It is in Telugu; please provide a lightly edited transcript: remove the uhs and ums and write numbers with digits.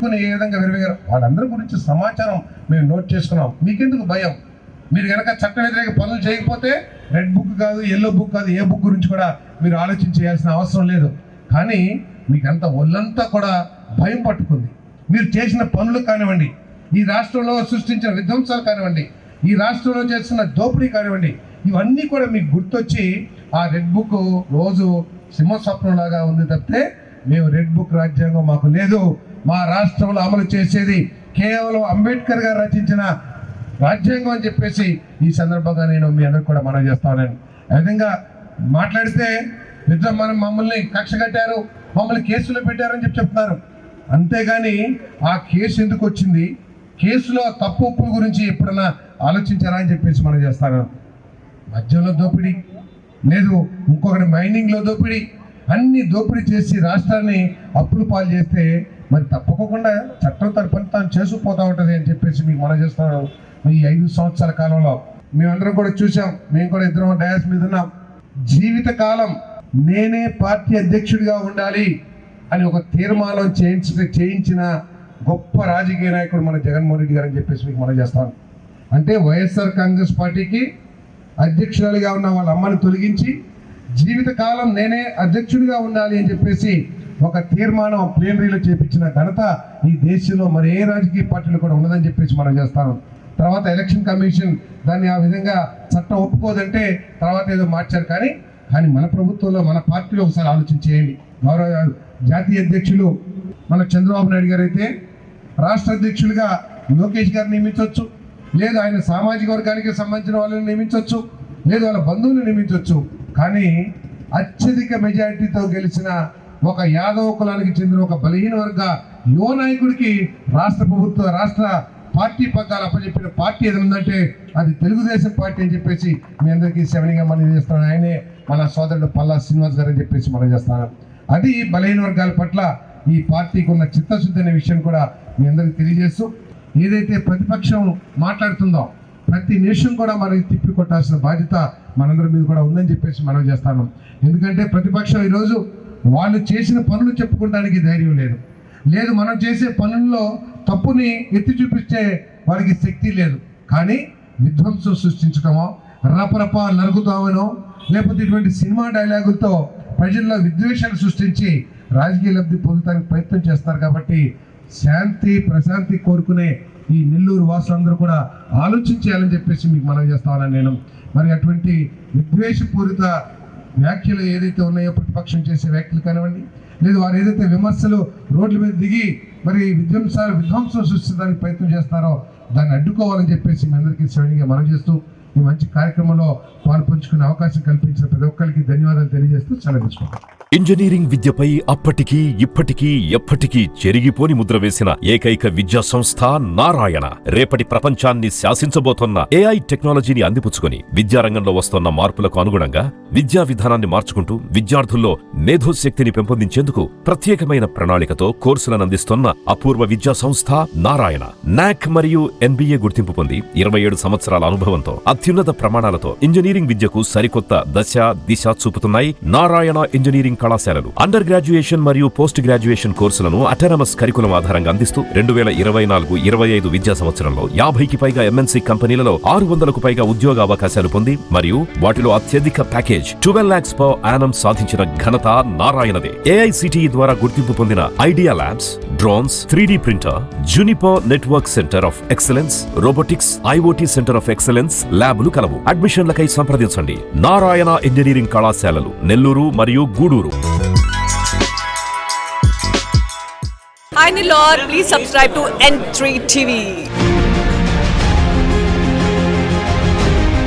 పట్టుకుని ఏ విధంగా విరవేగారు వాళ్ళందరి గురించి సమాచారం మేము నోట్ చేసుకున్నాం. మీకెందుకు భయం? మీరు కనుక చట్ట వ్యతిరేక పనులు చేయకపోతే రెడ్ బుక్ కాదు, ఎల్లో బుక్ కాదు, ఏ బుక్ గురించి కూడా మీరు ఆలోచన చేయాల్సిన అవసరం లేదు. కానీ మీకంతా ఒళ్ళంతా కూడా భయం పట్టుకుంది. మీరు చేసిన పనులు కానివ్వండి, ఈ రాష్ట్రంలో సృష్టించిన విధ్వంసాలు కానివ్వండి, ఈ రాష్ట్రంలో చేస్తున్న దోపిడీ కానివ్వండి, ఇవన్నీ కూడా మీకు గుర్తొచ్చి ఆ రెడ్ బుక్ రోజు సింహస్వప్నంలాగా ఉంది తప్పితే మేము రెడ్ బుక్ రాజ్యాంగం మాకు లేదు. మా రాష్ట్రంలో అమలు చేసేది కేవలం అంబేద్కర్ గారు రచించిన రాజ్యాంగం అని చెప్పేసి ఈ సందర్భంగా నేను మీ అందరికి కూడా మనం చేస్తాను. ఆ విధంగా మాట్లాడితే మమ్మల్ని కక్ష కట్టారు, మమ్మల్ని కేసులో పెట్టారని చెప్తున్నారు. అంతేగాని ఆ కేసు ఎందుకు వచ్చింది, కేసులో తప్పు ఒప్పుల గురించి ఎప్పుడన్నా ఆలోచించారా అని చెప్పేసి మనం చేస్తాను. మద్యంలో దోపిడీ లేదు, ఇంకొకటి మైనింగ్లో దోపిడీ, అన్ని దోపిడీ చేసి రాష్ట్రాన్ని అప్పులు పాలు చేస్తే మరి తప్పకుండా చట్టం తన పని తాను చేసుకుపోతూ ఉంటుంది అని చెప్పేసి మీకు మనం చేస్తున్నాను. ఈ 5 సంవత్సరాల కాలంలో మేమందరం కూడా చూసాం, మేము కూడా ఇద్దరం డయాస్ మీద ఉన్నాం. జీవితకాలం నేనే పార్టీ అధ్యక్షుడిగా ఉండాలి అని ఒక తీర్మానం చేయించిన గొప్ప రాజకీయ నాయకుడు మన జగన్మోహన్ రెడ్డి గారు అని చెప్పేసి మీకు మనం చేస్తాను. అంటే వైఎస్ఆర్ కాంగ్రెస్ పార్టీకి అధ్యక్షురాలిగా ఉన్న వాళ్ళ అమ్మని తొలగించి జీవితకాలం నేనే అధ్యక్షుడిగా ఉండాలి అని చెప్పేసి ఒక తీర్మానం ప్లేనరీలో చేపించిన ఘనత ఈ దేశంలో మరి ఏ రాజకీయ పార్టీలు కూడా ఉన్నదని చెప్పేసి మనం చేస్తాను. తర్వాత ఎలక్షన్ కమిషన్ దాన్ని ఆ విధంగా చట్టం ఒప్పుకోదంటే తర్వాత ఏదో మార్చారు. కానీ మన ప్రభుత్వంలో మన పార్టీలో ఒకసారి ఆలోచన చేయండి. గౌరవ జాతీయ అధ్యక్షులు మన చంద్రబాబు నాయుడు గారు అయితే రాష్ట్ర అధ్యక్షులుగా లోకేష్ గారు నియమించవచ్చు, లేదు ఆయన సామాజిక వర్గానికి సంబంధించిన వాళ్ళని నియమించవచ్చు, లేదు వాళ్ళ బంధువులను నియమించవచ్చు. కానీ అత్యధిక మెజారిటీతో గెలిచిన ఒక యాదవ కులానికి చెందిన ఒక బలహీన వర్గ యువ నాయకుడికి రాష్ట్ర పార్టీ పగ్గాలు అప్పచెప్పిన పార్టీ ఏది ఉందంటే అది తెలుగుదేశం పార్టీ అని చెప్పేసి మీ అందరికీ సెవెనిగా మనం చేస్తున్నాను. ఆయనే మన సోదరుడు పల్లా శ్రీనివాస్ గారు అని చెప్పేసి మనం చేస్తున్నాను. అది బలహీన వర్గాల పట్ల ఈ పార్టీకి ఉన్న చిత్తశుద్ధి అనే విషయం కూడా మీ అందరికీ తెలియజేస్తూ, ఏదైతే ప్రతిపక్షం మాట్లాడుతుందో ప్రతి నిమిషం కూడా మనకి తిప్పి కొట్టాల్సిన బాధ్యత మనందరి మీద కూడా ఉందని చెప్పేసి మనం చేస్తాను. ఎందుకంటే ప్రతిపక్షం ఈరోజు వాళ్ళు చేసిన పనులు చెప్పుకోవడానికి ధైర్యం లేదు, మనం చేసే పనుల్లో తప్పుని ఎత్తి చూపించే వారికి శక్తి లేదు. కానీ విధ్వంసం సృష్టించడమో, రపరప నరుగుతామనో, లేకపోతే ఇటువంటి సినిమా డైలాగులతో ప్రజల్లో విద్వేషాలు సృష్టించి రాజకీయ లబ్ధి పొందడానికి ప్రయత్నం చేస్తారు. కాబట్టి శాంతి ప్రశాంతి కోరుకునే ఈ నెల్లూరు వాసులందరూ కూడా ఆలోచించాలని చెప్పేసి మీకు మనం చేస్తామని నేను. మరి అటువంటి విద్వేషపూరిత వ్యాఖ్యలు ఏదైతే ఉన్నాయో ప్రతిపక్షం చేసే వ్యాఖ్యలు కానివ్వండి, లేదు వారు ఏదైతే విమర్శలు రోడ్ల మీద దిగి మరి విధ్వంసం సృష్టించడానికి ప్రయత్నం చేస్తారో దాన్ని అడ్డుకోవాలని చెప్పేసి మీ అందరికీ శ్రేణిగా మనం చేస్తూ ఈ మంచి కార్యక్రమంలో పాల్పంచుకునే అవకాశం కల్పించిన ప్రతి ఒక్కరికి ధన్యవాదాలు తెలియజేస్తూ సెలవుకుంటాం. ఇంజనీరింగ్ విద్యపై అప్పటికీ ఇప్పటికీ ఎప్పటికీ చెరిగిపోని ముద్ర వేసిన ఏకైక విద్యా సంస్థ నారాయణ. రేపటి ప్రపంచాన్ని శాసించబోతోన్న AI టెక్నాలజీని అందిపుచ్చుకొని విద్యారంగంలో వస్తోన్న మార్పులకు అనుగుణంగా విద్యా విధానాన్ని మార్చుకుంటూ విద్యార్థుల్లో మేధోశక్తిని పెంపొందించేందుకు ప్రత్యేకమైన ప్రణాళికతో కోర్సులను అందిస్తోన్న అపూర్వ విద్యా సంస్థ నారాయణ. NAC మరియు NBA గుర్తింపు పొంది 27 సంవత్సరాల అనుభవంతో అత్యున్నత ప్రమాణాలతో ఇంజనీరింగ్ విద్యకు సరికొత్త దిశ చూపుతున్నాయి నారాయణ ఇంజనీరింగ్ కళాశాలలు. అండర్ గ్రాడ్యుయేషన్ మరియు పోస్ట్ గ్రాడ్యుయేషన్ కోర్సులను అటానమస్ కరికులం ఆధారంగా అందిస్తూ 2024-25 విద్యా సంవత్సరంలో 50కి పైగా MNC కంపెనీలలో 600కు పైగా ఉద్యోగ అవకాశాలు పొంది మరియు వాటిలో అత్యధిక ప్యాకేజ్ 12 lakhs per annum సాధించిన ఘనత నారాయణదే. AICTE ద్వారా గుర్తింపు పొందిన idea labs, drones, 3D printer, Juniper network centre of excellence, robotics, IoT centre of excellence ల్యాబులు కలవు. అడ్మిషన్లకై సంప్రదించండి. నారాయణ ఇంజనీరింగ్ కళాశాలలు, నెల్లూరు మరియు Gudur. Hi Nilor, please subscribe to N3 TV.